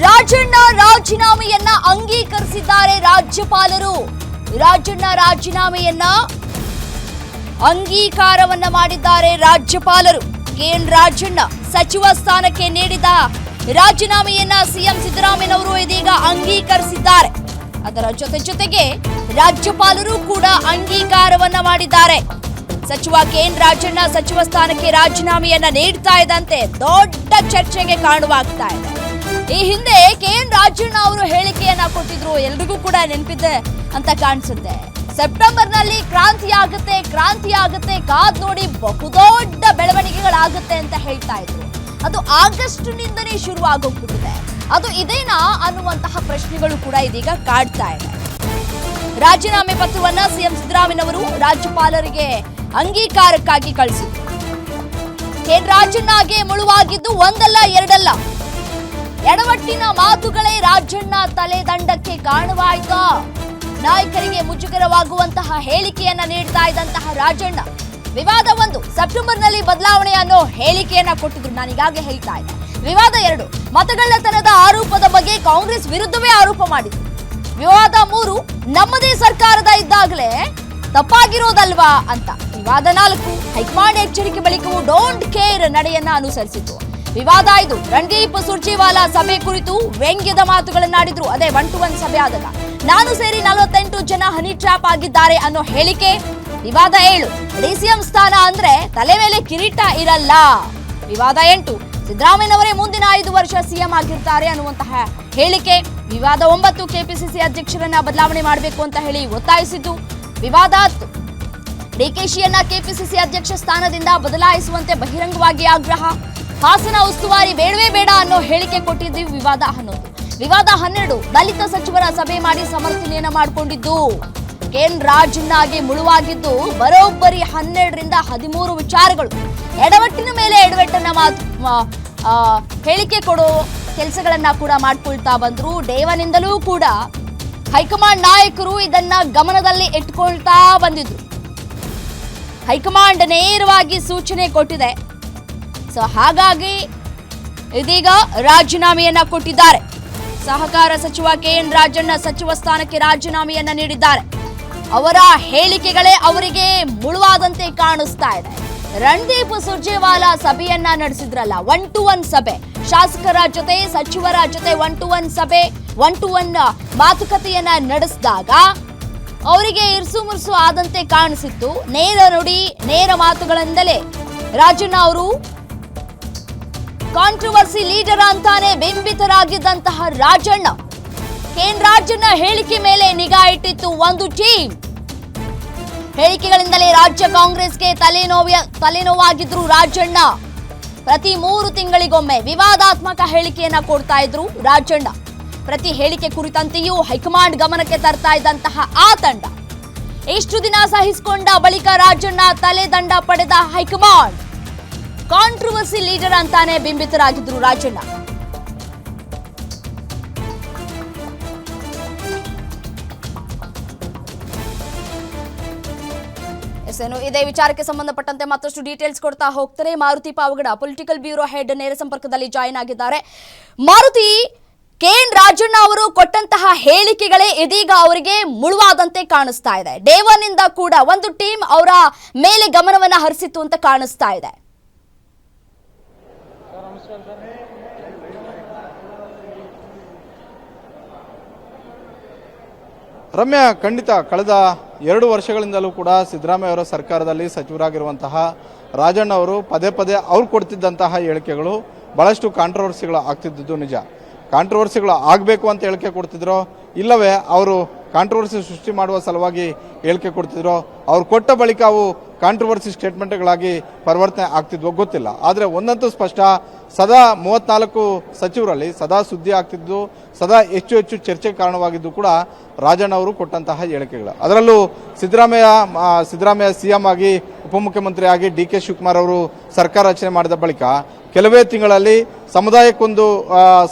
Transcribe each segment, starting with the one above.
ರಾಜಣ್ಣ ರಾಜೀನಾಮೆಯನ್ನ ಅಂಗೀಕರಿಸಿದ್ದಾರೆ ರಾಜ್ಯಪಾಲರು. ರಾಜಣ್ಣ ರಾಜೀನಾಮೆಯನ್ನ ಅಂಗೀಕಾರವನ್ನ ಮಾಡಿದ್ದಾರೆ ರಾಜ್ಯಪಾಲರು. ಕೆಎನ್ ರಾಜಣ್ಣ ಸಚಿವ ಸ್ಥಾನಕ್ಕೆ ನೀಡಿದ ರಾಜೀನಾಮೆಯನ್ನ ಸಿಎಂ ಸಿದ್ದರಾಮಯ್ಯನವರು ಇದೀಗ ಅಂಗೀಕರಿಸಿದ್ದಾರೆ. ಅದರ ಜೊತೆಗೆ ರಾಜ್ಯಪಾಲರು ಕೂಡ ಅಂಗೀಕಾರವನ್ನ ಮಾಡಿದ್ದಾರೆ. ಸಚಿವ ಕೆಎನ್ ರಾಜಣ್ಣ ಸಚಿವ ಸ್ಥಾನಕ್ಕೆ ರಾಜೀನಾಮೆಯನ್ನ ನೀಡ್ತಾ ಇದ್ದಂತೆ ದೊಡ್ಡ ಚರ್ಚೆಗೆ ಕಾರಣವಾಗ್ತಾ ಇದೆ. ಈ ಹಿಂದೆ ಕೆಎನ್ ರಾಜಣ್ಣ ಅವರು ಹೇಳಿಕೆಯನ್ನ ಕೊಟ್ಟಿದ್ರು, ಎಲ್ರಿಗೂ ಕೂಡ ನೆನಪಿದೆ ಅಂತ ಕಾಣಿಸುತ್ತೆ. ಸೆಪ್ಟೆಂಬರ್ನಲ್ಲಿ ಕ್ರಾಂತಿ ಆಗುತ್ತೆ, ಕಾದ್ ನೋಡಿ ಬಹುದೊಡ್ಡ ಬೆಳವಣಿಗೆಗಳಾಗುತ್ತೆ ಅಂತ ಹೇಳ್ತಾ ಇದ್ರು. ಅದು ಆಗಸ್ಟ್ನಿಂದನೇ ಶುರು ಆಗೋಗ್ಬಿಟ್ಟಿದೆ. ಅದು ಇದೇನಾ ಅನ್ನುವಂತಹ ಪ್ರಶ್ನೆಗಳು ಕೂಡ ಇದೀಗ ಕಾಡ್ತಾ ಇದೆ. ರಾಜೀನಾಮೆ ಪತ್ರವನ್ನ ಸಿಎಂ ಸಿದ್ದರಾಮಯ್ಯನವರು ರಾಜ್ಯಪಾಲರಿಗೆ ಅಂಗೀಕಾರಕ್ಕಾಗಿ ಕಳಿಸಿದ್ರು. ಕೆಎನ್ ರಾಜಣ್ಣಗೆ ಮುಳುವಾಗಿದ್ದು ಒಂದಲ್ಲ ಎರಡಲ್ಲ, ಎಡವಟ್ಟಿನ ಮಾತುಗಳೇ ರಾಜಣ್ಣ ತಲೆದಂಡಕ್ಕೆ ಕಾರಣವಾಯಿತು. ನಾಯಕರಿಗೆ ಮುಜುಗರವಾಗುವಂತಹ ಹೇಳಿಕೆಯನ್ನ ನೀಡ್ತಾ ಇದ್ದಂತಹ ರಾಜಣ್ಣ ವಿವಾದ 1 ಸೆಪ್ಟೆಂಬರ್ನಲ್ಲಿ ಬದಲಾವಣೆ ಅನ್ನೋ ಹೇಳಿಕೆಯನ್ನ ಕೊಟ್ಟಿದ್ರು. ನಾನೀಗಾಗಲೇ ಹೇಳ್ತಾ ಇದ್ದೆ. ವಿವಾದ 2 ಮತಗಳ್ಳತನದ ಆರೋಪದ ಬಗ್ಗೆ ಕಾಂಗ್ರೆಸ್ ವಿರುದ್ಧವೇ ಆರೋಪ ಮಾಡಿದ್ರು. ವಿವಾದ 3 ನಮ್ಮದೇ ಸರ್ಕಾರದ ಇದ್ದಾಗಲೇ ತಪ್ಪಾಗಿರೋದಲ್ವಾ ಅಂತ. ವಿವಾದ 4 ಹೈಕಮಾಂಡ್ ಎಚ್ಚರಿಕೆ ಬಳಿಕವೂ ಡೋಂಟ್ ಕೇರ್ ನಡೆಯನ್ನ ಅನುಸರಿಸಿತು. ವಿವಾದ 5 ರಣದೀಪ್ ಸುರ್ಜೇವಾಲಾ ಸಭೆ ಕುರಿತು ವ್ಯಂಗ್ಯದ ಮಾತುಗಳನ್ನಾಡಿದ್ರು. ಅದೇ 1-to-1 ಸಭೆ ಆದಾಗ ನಾನು ಸೇರಿ 48 ಜನ ಹನಿ ಟ್ರ್ಯಾಪ್ ಆಗಿದ್ದಾರೆ ಅನ್ನೋ ಹೇಳಿಕೆ. ವಿವಾದ 7 ಡಿಸಿಎಂ ಸ್ಥಾನ ಅಂದ್ರೆ ತಲೆ ಮೇಲೆ ಕಿರೀಟ ಇರಲ್ಲ. ವಿವಾದ 8 ಸಿದ್ದರಾಮಯ್ಯನವರೇ ಮುಂದಿನ 5 ವರ್ಷ ಸಿಎಂ ಆಗಿರ್ತಾರೆ ಅನ್ನುವಂತಹ ಹೇಳಿಕೆ. ವಿವಾದ 9 ಕೆಪಿಸಿಸಿ ಅಧ್ಯಕ್ಷರನ್ನ ಬದಲಾವಣೆ ಮಾಡಬೇಕು ಅಂತ ಹೇಳಿ ಒತ್ತಾಯಿಸಿದ್ದು. ವಿವಾದ 10 ಡಿಕೆಶಿಯನ್ನ ಕೆಪಿಸಿಸಿ ಅಧ್ಯಕ್ಷ ಸ್ಥಾನದಿಂದ ಬದಲಾಯಿಸುವಂತೆ ಬಹಿರಂಗವಾಗಿ ಆಗ್ರಹ. ಹಾಸನ ಉಸ್ತುವಾರಿ ಬೇಡವೇ ಬೇಡ ಅನ್ನೋ ಹೇಳಿಕೆ ಕೊಟ್ಟಿದ್ದು. ವಿವಾದ 11 ವಿವಾದ 12 ದಲಿತ ಸಚಿವರ ಸಭೆ ಮಾಡಿ ಸಮರ್ಥನೆಯನ್ನ ಮಾಡಿಕೊಂಡಿದ್ದು. ಕೆಎನ್ ರಾಜಣ್ಣಗೆ ಮುಳುವಾಗಿದ್ದು ಬರೋಬ್ಬರಿ 12ರಿಂದ 13 ವಿಚಾರಗಳು. ಎಡವಟ್ಟಿನ ಮೇಲೆ ಎಡವಟ್ಟನ್ನ ಹೇಳಿಕೆ ಕೊಡೋ ಕೆಲಸಗಳನ್ನ ಕೂಡ ಮಾಡ್ಕೊಳ್ತಾ ಬಂದ್ರು. ಡೇವನಿಂದಲೂ ಕೂಡ ಹೈಕಮಾಂಡ್ ನಾಯಕರು ಇದನ್ನ ಗಮನದಲ್ಲಿ ಇಟ್ಕೊಳ್ತಾ ಬಂದಿದ್ರು. ಹೈಕಮಾಂಡ್ ನೇರವಾಗಿ ಸೂಚನೆ ಕೊಟ್ಟಿದೆ. ಸೊ ಹಾಗಾಗಿ ಇದೀಗ ರಾಜೀನಾಮೆಯನ್ನ ಕೊಟ್ಟಿದ್ದಾರೆ. ಸಹಕಾರ ಸಚಿವ ಕೆಎನ್ ರಾಜಣ್ಣ ಸಚಿವ ಸ್ಥಾನಕ್ಕೆ ರಾಜೀನಾಮೆಯನ್ನ ನೀಡಿದ್ದಾರೆ. ಅವರ ಹೇಳಿಕೆಗಳೇ ಅವರಿಗೆ ಮುಳುವಾದಂತೆ ಕಾಣಿಸ್ತಾ ಇದೆ. ರಣದೀಪ್ ಸುರ್ಜೇವಾಲಾ ಸಭೆಯನ್ನ ನಡೆಸಿದ್ರಲ್ಲ, 1-to-1 ಸಭೆ, ಶಾಸಕರ ಜೊತೆ ಸಚಿವರ ಜೊತೆ 1-to-1 ಸಭೆ, 1-to-1 ಮಾತುಕತೆಯನ್ನ ನಡೆಸಿದಾಗ ಅವರಿಗೆ ಇರ್ಸು ಮುರ್ಸು ಆದಂತೆ ಕಾಣಿಸಿತ್ತು. ನೇರ ನುಡಿ ನೇರ ಮಾತುಗಳಿಂದಲೇ ರಾಜಣ್ಣ ಅವರು ಕಾಂಟ್ರವರ್ಸಿ ಲೀಡರ್ ಅಂತಾನೆ ಬಿಂಬಿತರಾಗಿದ್ದಂತಹ ರಾಜಣ್ಣ ಕೆಎನ್ ರಾಜಣ್ಣ ಹೇಳಿಕೆ ಮೇಲೆ ನಿಗಾ ಇಟ್ಟಿತ್ತು ಒಂದು ಟೀಮ್. ಹೇಳಿಕೆಗಳಿಂದಲೇ ರಾಜ್ಯ ಕಾಂಗ್ರೆಸ್ಗೆ ತಲೆನೋವಾಗಿದ್ರು ರಾಜಣ್ಣ. ಪ್ರತಿ 3 ತಿಂಗಳಿಗೊಮ್ಮೆ ವಿವಾದಾತ್ಮಕ ಹೇಳಿಕೆಯನ್ನ ಕೊಡ್ತಾ ಇದ್ರು ರಾಜಣ್ಣ. ಪ್ರತಿ ಹೇಳಿಕೆ ಕುರಿತಂತೆಯೂ ಹೈಕಮಾಂಡ್ ಗಮನಕ್ಕೆ ತರ್ತಾ ಇದ್ದಂತಹ ಆ ತಂಡ ಇಷ್ಟು ದಿನ ಸಹಿಸಿಕೊಂಡ ಬಳಿಕ ರಾಜಣ್ಣ ತಲೆದಂಡ ಪಡೆದ ಹೈಕಮಾಂಡ್ ಕಾಂಟ್ರವರ್ಸಿ ಲೀಡರ್ ಅಂತಾನೆ ಬಿಂಬಿತರಾಗಿದ್ರು ರಾಜಣ್ಣ. ಇದೇ ವಿಚಾರಕ್ಕೆ ಸಂಬಂಧಪಟ್ಟಂತೆ ಮತ್ತಷ್ಟು ಡೀಟೇಲ್ಸ್ ಕೊಡ್ತಾ ಹೋಗ್ತಾರೆ Maruti Pavagada, political bureau head, ನೇರ ಸಂಪರ್ಕದಲ್ಲಿ ಜಾಯಿನ್ ಆಗಿದ್ದಾರೆ. ಮಾರುತಿ, ಕೆಎನ್ ರಾಜಣ್ಣ ಅವರು ಕೊಟ್ಟಂತಹ ಹೇಳಿಕೆಗಳೇ ಇದೀಗ ಅವರಿಗೆ ಮುಳುವಾದಂತೆ ಕಾಣಿಸ್ತಾ ಇದೆ. ಡೇ 1 ಇಂದ ಕೂಡ ಒಂದು ಟೀಮ್ ಅವರ ಮೇಲೆ ಗಮನವನ್ನ ಹರಿಸಿತ್ತು ಅಂತ ಕಾಣಿಸ್ತಾ ಇದೆ. ರಮ್ಯಾ, ಖಂಡಿತ ಕಳೆದ 2 ವರ್ಷಗಳಿಂದಲೂ ಕೂಡ ಸಿದ್ದರಾಮಯ್ಯ ಅವರ ಸರ್ಕಾರದಲ್ಲಿ ಸಚಿವರಾಗಿರುವಂತಹ ರಾಜಣ್ಣ ಅವರು ಪದೇ ಪದೇ ಅವ್ರು ಕೊಡ್ತಿದ್ದಂತಹ ಹೇಳಿಕೆಗಳು ಬಹಳಷ್ಟು ಕಾಂಟ್ರವರ್ಸಿಗಳು ಆಗ್ತಿದ್ದು ನಿಜ. ಕಾಂಟ್ರವರ್ಸಿಗಳು ಆಗಬೇಕು ಅಂತ ಹೇಳಿಕೆ ಕೊಡ್ತಿದ್ರು, ಇಲ್ಲವೇ ಅವರು ಕಾಂಟ್ರವರ್ಸಿ ಸೃಷ್ಟಿ ಮಾಡುವ ಸಲುವಾಗಿ ಹೇಳಿಕೆ ಕೊಡ್ತಿದ್ರು, ಅವ್ರು ಕೊಟ್ಟ ಬಳಿಕ ಅವು ಕಾಂಟ್ರವರ್ಸಿ ಸ್ಟೇಟ್ಮೆಂಟ್ಗಳಾಗಿ ಪರಿವರ್ತನೆ ಆಗ್ತಿದ್ವೋ ಗೊತ್ತಿಲ್ಲ. ಆದರೆ ಒಂದಂತೂ ಸ್ಪಷ್ಟ, ಸದಾ 34 ಸಚಿವರಲ್ಲಿ ಸದಾ ಸುದ್ದಿ ಆಗ್ತಿದ್ದು, ಸದಾ ಹೆಚ್ಚು ಚರ್ಚೆಗೆ ಕಾರಣವಾಗಿದ್ದು ಕೂಡ ರಾಜಣ್ಣ ಅವರು ಕೊಟ್ಟಂತಹ ಹೇಳಿಕೆಗಳು. ಅದರಲ್ಲೂ ಸಿದ್ದರಾಮಯ್ಯ ಸಿಎಂ ಆಗಿ ಉಪಮುಖ್ಯಮಂತ್ರಿ ಆಗಿ ಡಿ.ಕೆ. ಶಿವಕುಮಾರ್ ಅವರು ಸರ್ಕಾರ ರಚನೆ ಮಾಡಿದ ಬಳಿಕ ಕೆಲವೇ ತಿಂಗಳಲ್ಲಿ ಸಮುದಾಯಕ್ಕೊಂದು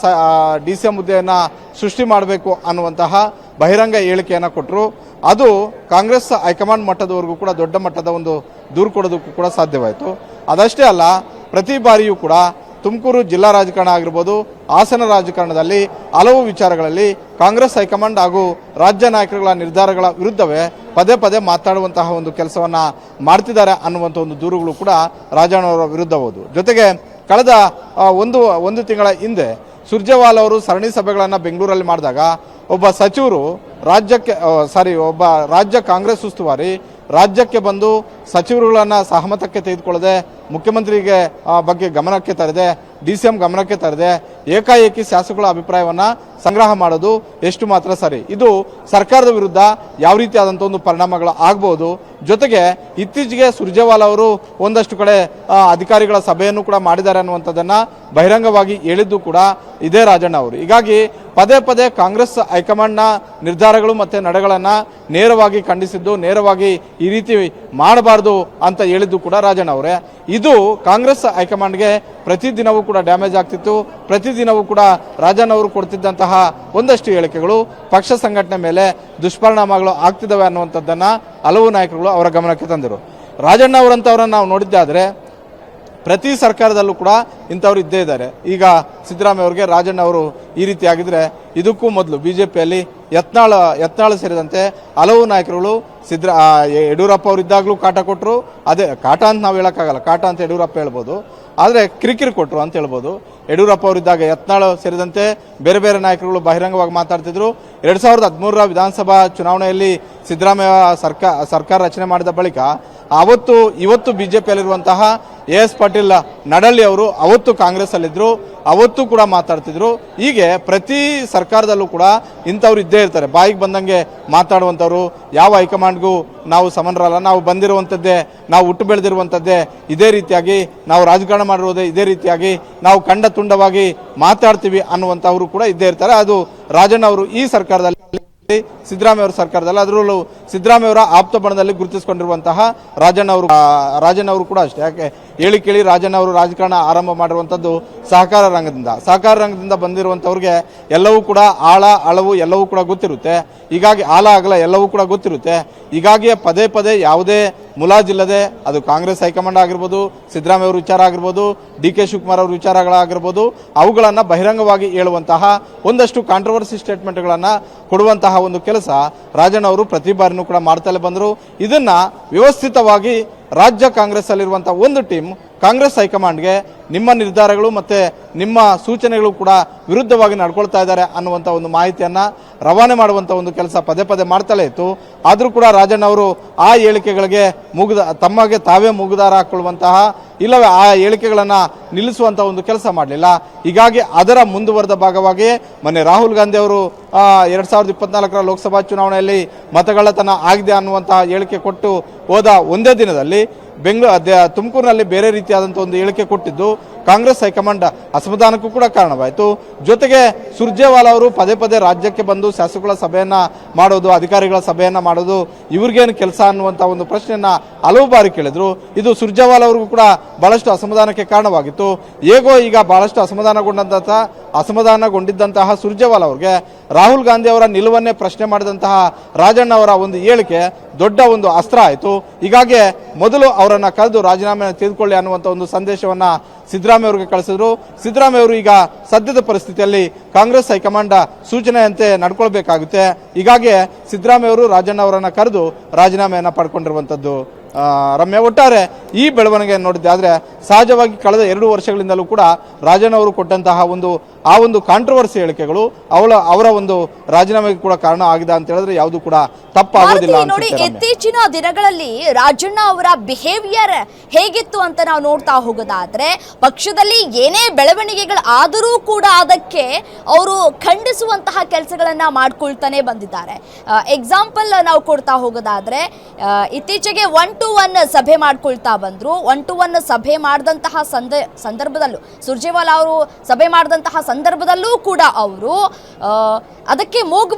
ಡಿಸಿಎಂ ಹುದ್ದೆಯನ್ನು ಸೃಷ್ಟಿ ಮಾಡಬೇಕು ಅನ್ನುವಂತಹ ಬಹಿರಂಗ ಹೇಳಿಕೆಯನ್ನು ಕೊಟ್ಟರು. ಅದು ಕಾಂಗ್ರೆಸ್ ಹೈಕಮಾಂಡ್ ಮಟ್ಟದವರೆಗೂ ಕೂಡ ದೊಡ್ಡ ಮಟ್ಟದ ಒಂದು ದೂರು ಕೊಡೋದಕ್ಕೂ ಕೂಡ ಸಾಧ್ಯವಾಯಿತು. ಅದಷ್ಟೇ ಅಲ್ಲ, ಪ್ರತಿ ಬಾರಿಯೂ ಕೂಡ ತುಮಕೂರು ಜಿಲ್ಲಾ ರಾಜಕಾರಣ ಆಗಿರ್ಬೋದು, ಹಾಸನ ರಾಜಕಾರಣದಲ್ಲಿ ಹಲವು ವಿಚಾರಗಳಲ್ಲಿ ಕಾಂಗ್ರೆಸ್ ಹೈಕಮಾಂಡ್ ಹಾಗೂ ರಾಜ್ಯ ನಾಯಕರುಗಳ ನಿರ್ಧಾರಗಳ ವಿರುದ್ಧವೇ ಪದೇ ಪದೇ ಮಾತಾಡುವಂತಹ ಒಂದು ಕೆಲಸವನ್ನ ಮಾಡ್ತಿದ್ದಾರೆ ಅನ್ನುವಂಥ ಒಂದು ದೂರುಗಳು ಕೂಡ ರಾಜಣ್ಣವರ ವಿರುದ್ಧ ಹೋದವು. ಜೊತೆಗೆ ಕಳೆದ ಒಂದು ತಿಂಗಳ ಹಿಂದೆ ಸುರ್ಜೇವಾಲಾ ಅವರು ಸರಣಿ ಸಭೆಗಳನ್ನು ಬೆಂಗಳೂರಲ್ಲಿ ಮಾಡಿದಾಗ ಒಬ್ಬ ಸಚಿವರು ಒಬ್ಬ ರಾಜ್ಯ ಕಾಂಗ್ರೆಸ್ ಉಸ್ತುವಾರಿ ರಾಜ್ಯಕ್ಕೆ ಬಂದು ಸಚಿವರುಗಳನ್ನು ಸಹಮತಕ್ಕೆ ತೆಗೆದುಕೊಳ್ಳದೆ ಮುಖ್ಯಮಂತ್ರಿಗೆ ಬಗ್ಗೆ ಗಮನಕ್ಕೆ ತರದೆ DCM ಗಮನಕ್ಕೆ ತರದೆ ಏಕಾಏಕಿ ಶಾಸಕರ ಅಭಿಪ್ರಾಯವನ್ನು ಸಂಗ್ರಹ ಮಾಡೋದು ಎಷ್ಟು ಮಾತ್ರ ಸರಿ? ಇದು ಸರ್ಕಾರದ ವಿರುದ್ಧ ಯಾವ ರೀತಿಯಾದಂಥ ಒಂದು ಪರಿಣಾಮಗಳು ಆಗ್ಬೋದು. ಜೊತೆಗೆ ಇತ್ತೀಚೆಗೆ ಸುರ್ಜೇವಾಲಾ ಅವರು ಒಂದಷ್ಟು ಕಡೆ ಅಧಿಕಾರಿಗಳ ಸಭೆಯನ್ನು ಕೂಡ ಮಾಡಿದ್ದಾರೆ ಅನ್ನುವಂಥದ್ದನ್ನು ಬಹಿರಂಗವಾಗಿ ಹೇಳಿದ್ದು ಕೂಡ ಇದೇ ರಾಜಣ್ಣ ಅವರು. ಹೀಗಾಗಿ ಪದೇ ಪದೇ ಕಾಂಗ್ರೆಸ್ ಹೈಕಮಾಂಡ್ನ ನಿರ್ಧಾರಗಳು ಮತ್ತು ನಡೆಗಳನ್ನು ನೇರವಾಗಿ ಖಂಡಿಸಿದ್ದು, ನೇರವಾಗಿ ಈ ರೀತಿ ಮಾಡಬಾರ್ದು ಅಂತ ಹೇಳಿದ್ದು ಕೂಡ ರಾಜಣ್ಣ ಅವರೇ. ಇದು ಕಾಂಗ್ರೆಸ್ ಹೈಕಮಾಂಡ್ಗೆ ಪ್ರತಿದಿನವೂ ಕೂಡ ಡ್ಯಾಮೇಜ್ ಆಗ್ತಿತ್ತು. ಪ್ರತಿದಿನವೂ ಕೂಡ ರಾಜಣ್ಣ ಅವರು ಕೊಡ್ತಿದ್ದಂತಹ ಒಂದಷ್ಟು ಹೇಳಿಕೆಗಳು ಪಕ್ಷ ಸಂಘಟನೆ ಮೇಲೆ ದುಷ್ಪರಿಣಾಮಗಳು ಆಗ್ತಿದ್ದಾವೆ ಅನ್ನುವಂಥದ್ದನ್ನು ಹಲವು ನಾಯಕರುಗಳು ಅವರ ಗಮನಕ್ಕೆ ತಂದರು. ರಾಜಣ್ಣ ಅವರಂತವರನ್ನು ನಾವು ನೋಡಿದ್ದಾದರೆ ಪ್ರತಿ ಸರ್ಕಾರದಲ್ಲೂ ಕೂಡ ಇಂಥವ್ರು ಇದ್ದೇ ಇದ್ದಾರೆ. ಈಗ ಸಿದ್ದರಾಮಯ್ಯ ಅವರಿಗೆ ರಾಜಣ್ಣ ಅವರು ಈ ರೀತಿ ಆಗಿದ್ರೆ ಇದಕ್ಕೂ ಮೊದಲು ಬಿಜೆಪಿಯಲ್ಲಿ ಯತ್ನಾಳ್ ಸೇರಿದಂತೆ ಹಲವು ನಾಯಕರುಗಳು ಯಡಿಯೂರಪ್ಪ ಅವರು ಇದ್ದಾಗಲೂ ಕಾಟ ಕೊಟ್ಟರು. ಅದೇ ಕಾಟ ಅಂತ ನಾವು ಹೇಳೋಕ್ಕಾಗಲ್ಲ, ಕಾಟ ಅಂತ ಯಡಿಯೂರಪ್ಪ ಹೇಳ್ಬೋದು, ಆದರೆ ಕಿರಿಕಿರಿ ಕೊಟ್ಟರು ಅಂತ ಹೇಳ್ಬೋದು. ಯಡಿಯೂರಪ್ಪ ಅವರಿದ್ದಾಗ ಯತ್ನಾಳ್ ಸೇರಿದಂತೆ ಬೇರೆ ಬೇರೆ ನಾಯಕರುಗಳು ಬಹಿರಂಗವಾಗಿ ಮಾತಾಡ್ತಿದ್ರು. 2013 ವಿಧಾನಸಭಾ ಚುನಾವಣೆಯಲ್ಲಿ ಸಿದ್ದರಾಮಯ್ಯ ಸರ್ಕಾರ ರಚನೆ ಮಾಡಿದ ಬಳಿಕ ಇವತ್ತು ಬಿಜೆಪಿಯಲ್ಲಿರುವಂತಹ AS ಪಾಟೀಲ್ ನಡಳ್ಳಿ ಅವರು ಅವತ್ತು ಕಾಂಗ್ರೆಸ್ ಅಲ್ಲಿದ್ರು, ಅವತ್ತು ಕೂಡ ಮಾತಾಡ್ತಿದ್ರು. ಹೀಗೆ ಪ್ರತಿ ಸರ್ಕಾರದಲ್ಲೂ ಕೂಡ ಇಂಥವ್ರು ಇದ್ದೇ ಇರ್ತಾರೆ, ಬಾಯಿಗೆ ಬಂದಂಗೆ ಮಾತಾಡುವಂಥವ್ರು. ಯಾವ ಹೈಕಮಾಂಡ್ಗೂ ನಾವು ಸಮನರಲ್ಲ, ನಾವು ಬಂದಿರುವಂಥದ್ದೇ, ನಾವು ಹುಟ್ಟು ಬೆಳೆದಿರುವಂಥದ್ದೇ ಇದೇ ರೀತಿಯಾಗಿ, ನಾವು ರಾಜಕಾರಣ ಮಾಡಿರೋದೇ ಇದೇ ರೀತಿಯಾಗಿ, ನಾವು ಕಂಡ ತುಂಡವಾಗಿ ಮಾತಾಡ್ತೀವಿ ಅನ್ನುವಂಥವ್ರು ಕೂಡ ಇದ್ದೇ ಇರ್ತಾರೆ. ಅದು ರಾಜಣ್ಣ ಅವರು ಈ ಸರ್ಕಾರದಲ್ಲಿ, ಸಿದ್ದರಾಮಯ್ಯ ಅವರ ಸರ್ಕಾರದಲ್ಲಿ, ಅದರಲ್ಲೂ ಸಿದ್ದರಾಮಯ್ಯ ಅವರ ಆಪ್ತ ಬಣದಲ್ಲಿ ಗುರುತಿಸಿಕೊಂಡಿರುವಂತಹ ರಾಜಣ್ಣ ಅವರು ಕೂಡ ಅಷ್ಟೇ. ಯಾಕೆ ಹೇಳಿ ಕೇಳಿ ರಾಜಣ್ಣ ಅವರು ರಾಜಕಾರಣ ಆರಂಭ ಮಾಡಿರುವಂಥದ್ದು ಸಹಕಾರ ರಂಗದಿಂದ ಬಂದಿರುವಂಥವ್ರಿಗೆ ಎಲ್ಲವೂ ಕೂಡ ಅಳವು ಎಲ್ಲವೂ ಕೂಡ ಗೊತ್ತಿರುತ್ತೆ. ಹೀಗಾಗಿ ಅಗಲ ಎಲ್ಲವೂ ಕೂಡ ಗೊತ್ತಿರುತ್ತೆ. ಹೀಗಾಗಿ ಪದೇ ಪದೇ ಯಾವುದೇ ಮುಲಾಜಿಲ್ಲದೆ, ಅದು ಕಾಂಗ್ರೆಸ್ ಹೈಕಮಾಂಡ್ ಆಗಿರ್ಬೋದು, ಸಿದ್ದರಾಮಯ್ಯ ಅವರ ವಿಚಾರ ಆಗಿರ್ಬೋದು, DK ಶಿವಕುಮಾರ್ ಅವರ ವಿಚಾರಗಳಾಗಿರ್ಬೋದು, ಅವುಗಳನ್ನು ಬಹಿರಂಗವಾಗಿ ಹೇಳುವಂತಹ ಒಂದಷ್ಟು ಕಾಂಟ್ರವರ್ಸಿ ಸ್ಟೇಟ್ಮೆಂಟ್ಗಳನ್ನು ಕೊಡುವಂತಹ ಒಂದು ಕೆಲಸ ರಾಜಣ್ಣ ಅವರು ಪ್ರತಿ ಬಾರಿನೂ ಕೂಡ ಮಾಡ್ತಲೇ ಬಂದರು. ಇದನ್ನ ವ್ಯವಸ್ಥಿತವಾಗಿ ರಾಜ್ಯ ಕಾಂಗ್ರೆಸ್ ಅಲ್ಲಿರುವಂತಹ ಒಂದು ಟೀಮ್ ಕಾಂಗ್ರೆಸ್ ಹೈಕಮಾಂಡ್ಗೆ ನಿಮ್ಮ ನಿರ್ಧಾರಗಳು ಮತ್ತೆ ನಿಮ್ಮ ಸೂಚನೆಗಳು ಕೂಡ ವಿರುದ್ಧವಾಗಿ ನಡ್ಕೊಳ್ತಾ ಇದ್ದಾರೆ ಅನ್ನುವಂಥ ಒಂದು ಮಾಹಿತಿಯನ್ನು ರವಾನೆ ಮಾಡುವಂಥ ಒಂದು ಕೆಲಸ ಪದೇ ಪದೇ ಮಾಡ್ತಲೇ ಇತ್ತು. ಆದರೂ ಕೂಡ ರಾಜಣ್ಣ ಅವರು ಆ ಹೇಳಿಕೆಗಳಿಗೆ ತಮಗೆ ತಾವೇ ಮುಗುದಾರ ಹಾಕೊಳ್ಳುವಂತಹ, ಇಲ್ಲವೇ ಆ ಹೇಳಿಕೆಗಳನ್ನು ನಿಲ್ಲಿಸುವಂಥ ಒಂದು ಕೆಲಸ ಮಾಡಲಿಲ್ಲ. ಹೀಗಾಗಿ ಅದರ ಮುಂದುವರೆದ ಭಾಗವಾಗಿ ಮೊನ್ನೆ ರಾಹುಲ್ ಗಾಂಧಿ ಅವರು 2024 ಲೋಕಸಭಾ ಚುನಾವಣೆಯಲ್ಲಿ ಮತಗಳ್ಳತನ ಆಗಿದೆ ಅನ್ನುವಂತಹ ಹೇಳಿಕೆ ಕೊಟ್ಟು ಹೋದ ಒಂದೇ ದಿನದಲ್ಲಿ ತುಮಕೂರಿನಲ್ಲಿ ಬೇರೆ ರೀತಿಯಾದಂಥ ಒಂದು ಹೇಳಿಕೆ ಕೊಟ್ಟಿದ್ದು ಕಾಂಗ್ರೆಸ್ ಹೈಕಮಾಂಡ್ ಅಸಮಾಧಾನಕ್ಕೂ ಕೂಡ ಕಾರಣವಾಯಿತು. ಜೊತೆಗೆ ಸುರ್ಜೇವಾಲಾ ಅವರು ಪದೇ ಪದೇ ರಾಜ್ಯಕ್ಕೆ ಬಂದು ಶಾಸಕರ ಸಭೆಯನ್ನ ಮಾಡೋದು, ಅಧಿಕಾರಿಗಳ ಸಭೆಯನ್ನ ಮಾಡೋದು ಇವ್ರಿಗೇನು ಕೆಲಸ ಅನ್ನುವಂಥ ಒಂದು ಪ್ರಶ್ನೆಯನ್ನ ಹಲವು ಬಾರಿ ಕೇಳಿದ್ರು. ಇದು ಸುರ್ಜೇವಾಲಾ ಅವ್ರಿಗೂ ಕೂಡ ಬಹಳಷ್ಟು ಅಸಮಾಧಾನಕ್ಕೆ ಕಾರಣವಾಗಿತ್ತು. ಹೇಗೋ ಈಗ ಬಹಳಷ್ಟು ಅಸಮಾಧಾನಗೊಂಡಿದ್ದಂತಹ ಸುರ್ಜೇವಾಲಾ ಅವ್ರಿಗೆ ರಾಹುಲ್ ಗಾಂಧಿ ಅವರ ನಿಲುವನ್ನೇ ಪ್ರಶ್ನೆ ಮಾಡಿದಂತಹ ರಾಜಣ್ಣ ಅವರ ಒಂದು ಹೇಳಿಕೆ ದೊಡ್ಡ ಒಂದು ಅಸ್ತ್ರ ಆಯಿತು. ಹೀಗಾಗಿ ಮೊದಲು ಅವರನ್ನ ಕರೆದು ರಾಜೀನಾಮೆ ತೆಗೆದುಕೊಳ್ಳಿ ಅನ್ನುವಂಥ ಒಂದು ಸಂದೇಶವನ್ನ ಸಿದ್ದರಾಮಯ್ಯ ಅವರಿಗೆ ಕಳಿಸಿದ್ರು. ಸಿದ್ದರಾಮಯ್ಯ ಅವರು ಈಗ ಸದ್ಯದ ಪರಿಸ್ಥಿತಿಯಲ್ಲಿ ಕಾಂಗ್ರೆಸ್ ಹೈಕಮಾಂಡ್ ಸೂಚನೆಯಂತೆ ನಡ್ಕೊಳ್ಬೇಕಾಗುತ್ತೆ. ಹೀಗಾಗಿ ಸಿದ್ದರಾಮಯ್ಯ ಅವರು ರಾಜಣ್ಣ ಅವರನ್ನ ಕರೆದು ರಾಜೀನಾಮೆಯನ್ನ ಪಡ್ಕೊಂಡಿರುವಂಥದ್ದು. ರಮ್ಯ, ಒಟ್ಟಾರೆ ಈ ಬೆಳವಣಿಗೆ ನೋಡಿದ್ದೆ ಆದರೆ ಸಹಜವಾಗಿ ಕಳೆದ 2 ವರ್ಷಗಳಿಂದಲೂ ಕೂಡ ರಾಜಣ್ಣ ಅವರು ಕೊಟ್ಟಂತಹ ಒಂದು ಕಾಂಟ್ರವರ್ಸಿ ಹೇಳಿಕೆಗಳು ಅವರ ಒಂದು ರಾಜೀನಾಮೆಗೆ ಕೂಡ ಕಾರಣ ಆಗಿದೆ ಅಂತ ಹೇಳಿದ್ರೆ ಯಾವುದು ಕೂಡ ತಪ್ಪಾಗೋದಿಲ್ಲ. ನೋಡಿ, ಇತ್ತೀಚಿನ ದಿನಗಳಲ್ಲಿ ರಾಜಣ್ಣ ಅವರ ಬಿಹೇವಿಯರ್ ಹೇಗಿತ್ತು ಅಂತ ನಾವು ನೋಡ್ತಾ ಹೋಗೋದಾದ್ರೆ, ಪಕ್ಷದಲ್ಲಿ ಏನೇ ಬೆಳವಣಿಗೆಗಳು ಆದರೂ ಕೂಡ ಅದಕ್ಕೆ ಅವರು ಖಂಡಿಸುವಂತಹ ಕೆಲಸಗಳನ್ನ ಮಾಡ್ಕೊಳ್ತಾನೆ ಬಂದಿದ್ದಾರೆ. ಎಕ್ಸಾಂಪಲ್ ನಾವು ಕೊಡ್ತಾ ಹೋಗೋದಾದ್ರೆ, ಇತ್ತೀಚೆಗೆ 1-to-1 ಸಭೆ ಮಾಡ್ಕೊಳ್ತಾ ಬಂದ್ರು. 1-to-1 ಸಭೆ ಮಾಡಿದಂತಹ ಸಂದರ್ಭದಲ್ಲೂ, ಸುರ್ಜೇವಾಲಾ ಅವರು ಸಭೆ ಮಾಡಿದಂತಹ ಸಂದರ್ಭದಲ್ಲೂ ಕೂಡ ಅವರು ಅದಕ್ಕೆ ಮೂಗು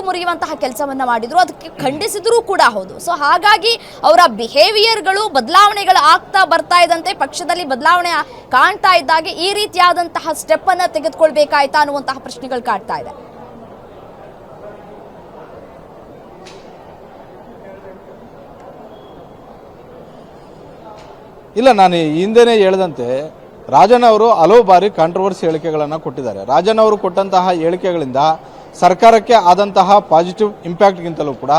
ಮುರಿಯುವಂತಹ ಕೆಲಸವನ್ನ ಮಾಡಿದ್ರು, ಅದಕ್ಕೆ ಖಂಡಿಸಿದ್ರು ಕೂಡ ಹೌದು. ಸೊ ಹಾಗಾಗಿ ಅವರ ಬಿಹೇವಿಯರ್ಗಳು ಬದಲಾವಣೆಗಳು ಆಗ್ತಾ ಬರ್ತಾ ಇದ್ದಂತೆ, ಪಕ್ಷದಲ್ಲಿ ಬದಲಾವಣೆ ಕಾಣ್ತಾ ಇದ್ದಾಗೆ ಈ ರೀತಿಯಾದಂತಹ ಸ್ಟೆಪ್ ಅನ್ನ ತೆಗೆದುಕೊಳ್ಬೇಕಾಯ್ತಾ ಅನ್ನುವಂತಹ ಪ್ರಶ್ನೆಗಳು ಕಾಡ್ತಾ ಇದೆ. ಇಲ್ಲ, ನಾನು ಹಿಂದೆನೇ ಹೇಳಿದಂತೆ ರಾಜಣ್ಣ ಅವರು ಹಲವು ಬಾರಿ ಕಾಂಟ್ರವರ್ಸಿ ಹೇಳಿಕೆಗಳನ್ನು ಕೊಟ್ಟಿದ್ದಾರೆ. ರಾಜಣ್ಣ ಅವರು ಕೊಟ್ಟಂತಹ ಹೇಳಿಕೆಗಳಿಂದ ಸರ್ಕಾರಕ್ಕೆ ಆದಂತಹ ಪಾಸಿಟಿವ್ ಇಂಪ್ಯಾಕ್ಟ್ಗಿಂತಲೂ ಕೂಡ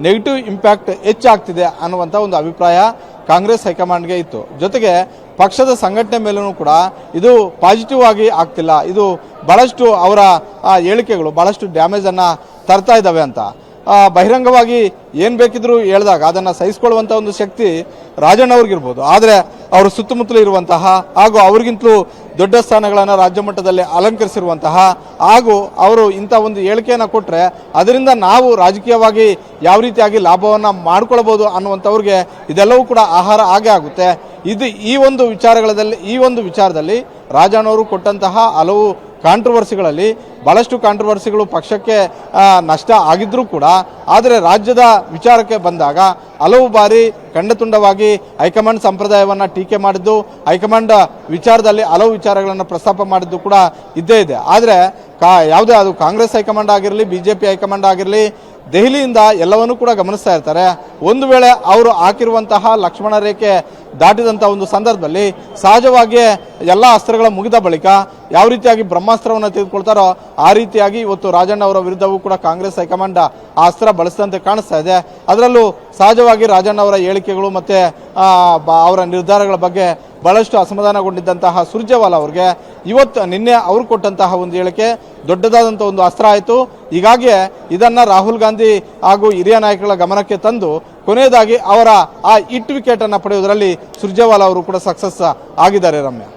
ನೆಗೆಟಿವ್ ಇಂಪ್ಯಾಕ್ಟ್ ಹೆಚ್ಚಾಗ್ತಿದೆ ಅನ್ನುವಂಥ ಒಂದು ಅಭಿಪ್ರಾಯ ಕಾಂಗ್ರೆಸ್ ಹೈಕಮಾಂಡ್ಗೆ ಇತ್ತು. ಜೊತೆಗೆ ಪಕ್ಷದ ಸಂಘಟನೆ ಮೇಲೂ ಕೂಡ ಇದು ಪಾಸಿಟಿವ್ ಆಗಿ ಆಗ್ತಿಲ್ಲ, ಇದು ಬಹಳಷ್ಟು ಅವರ ಹೇಳಿಕೆಗಳು ಬಹಳಷ್ಟು ಡ್ಯಾಮೇಜನ್ನು ತರ್ತಾ ಇದ್ದಾವೆ ಅಂತ ಬಹಿರಂಗವಾಗಿ ಏನು ಬೇಕಿದ್ರೂ ಹೇಳಿದಾಗ ಅದನ್ನು ಸಹಿಸಿಕೊಳ್ಳುವಂಥ ಒಂದು ಶಕ್ತಿ ರಾಜಣ್ಣವ್ರಿಗಿರ್ಬೋದು. ಆದರೆ ಅವರು ಸುತ್ತಮುತ್ತಲು ಇರುವಂತಹ ಹಾಗೂ ಅವ್ರಿಗಿಂತಲೂ ದೊಡ್ಡ ಸ್ಥಾನಗಳನ್ನು ರಾಜ್ಯ ಮಟ್ಟದಲ್ಲಿ ಅಲಂಕರಿಸಿರುವಂತಹ ಹಾಗೂ ಅವರು ಇಂಥ ಒಂದು ಹೇಳಿಕೆಯನ್ನು ಕೊಟ್ಟರೆ ಅದರಿಂದ ನಾವು ರಾಜಕೀಯವಾಗಿ ಯಾವ ರೀತಿಯಾಗಿ ಲಾಭವನ್ನು ಮಾಡ್ಕೊಳ್ಬೋದು ಅನ್ನುವಂಥವ್ರಿಗೆ ಇದೆಲ್ಲವೂ ಕೂಡ ಆಹಾರ ಆಗೇ ಆಗುತ್ತೆ. ಈ ಒಂದು ವಿಚಾರದಲ್ಲಿ ರಾಜಣ್ಣವರು ಕೊಟ್ಟಂತಹ ಹಲವು ಕಾಂಟ್ರವರ್ಸಿಗಳಲ್ಲಿ ಬಹಳಷ್ಟು ಕಾಂಟ್ರವರ್ಸಿಗಳು ಪಕ್ಷಕ್ಕೆ ನಷ್ಟ ಆಗಿದ್ರೂ ಕೂಡ, ಆದರೆ ರಾಜ್ಯದ ವಿಚಾರಕ್ಕೆ ಬಂದಾಗ ಹಲವು ಬಾರಿ ಖಂಡತುಂಡವಾಗಿ ಹೈಕಮಾಂಡ್ ಸಂಪ್ರದಾಯವನ್ನು ಟೀಕೆ ಮಾಡಿದ್ದು, ಹೈಕಮಾಂಡ್ ವಿಚಾರದಲ್ಲಿ ಹಲವು ವಿಚಾರಗಳನ್ನು ಪ್ರಸ್ತಾಪ ಮಾಡಿದ್ದು ಕೂಡ ಇದ್ದೇ ಇದೆ. ಆದರೆ ಯಾವುದೇ ಅದು ಕಾಂಗ್ರೆಸ್ ಹೈಕಮಾಂಡ್ ಆಗಿರಲಿ, BJP ಹೈಕಮಾಂಡ್ ಆಗಿರಲಿ, ದೆಹಲಿಯಿಂದ ಎಲ್ಲವನ್ನೂ ಕೂಡ ಗಮನಿಸ್ತಾ ಇರ್ತಾರೆ. ಒಂದು ವೇಳೆ ಅವರು ಹಾಕಿರುವಂತಹ ಲಕ್ಷ್ಮಣ ರೇಖೆ ದಾಟಿದಂಥ ಒಂದು ಸಂದರ್ಭದಲ್ಲಿ ಸಹಜವಾಗಿಯೇ ಎಲ್ಲ ಅಸ್ತ್ರಗಳ ಮುಗಿದ ಬಳಿಕ ಯಾವ ರೀತಿಯಾಗಿ ಬ್ರಹ್ಮಾಸ್ತ್ರವನ್ನು ತೆಗೆದುಕೊಳ್ತಾರೋ ಆ ರೀತಿಯಾಗಿ ಇವತ್ತು ರಾಜಣ್ಣ ಅವರ ವಿರುದ್ಧವೂ ಕೂಡ ಕಾಂಗ್ರೆಸ್ ಹೈಕಮಾಂಡ್ ಆ ಅಸ್ತ್ರ ಬಳಸಿದಂತೆ ಕಾಣಿಸ್ತಾ ಇದೆ. ಅದರಲ್ಲೂ ಸಹಜವಾಗಿ ರಾಜಣ್ಣ ಅವರ ಹೇಳಿಕೆಗಳು ಮತ್ತು ಅವರ ನಿರ್ಧಾರಗಳ ಬಗ್ಗೆ ಬಹಳಷ್ಟು ಅಸಮಾಧಾನಗೊಂಡಿದ್ದಂತಹ ಸುರ್ಜೇವಾಲಾ ಅವರಿಗೆ ನಿನ್ನೆ ಅವರು ಕೊಟ್ಟಂತಹ ಒಂದು ಹೇಳಿಕೆ ದೊಡ್ಡದಾದಂಥ ಒಂದು ಅಸ್ತ್ರ ಆಯಿತು. ಹೀಗಾಗಿ ಇದನ್ನು ರಾಹುಲ್ ಗಾಂಧಿ ಹಾಗೂ ಹಿರಿಯ ನಾಯಕರ ಗಮನಕ್ಕೆ ತಂದು ಕೊನೆಯದಾಗಿ ಅವರ ಆ ಹಿಟ್ ವಿಕೆಟನ್ನು ಪಡೆಯುವುದರಲ್ಲಿ ಸುರ್ಜೇವಾಲಾ ಅವರು ಕೂಡ ಸಕ್ಸಸ್ ಆಗಿದ್ದಾರೆ. ರಮ್ಯಾ.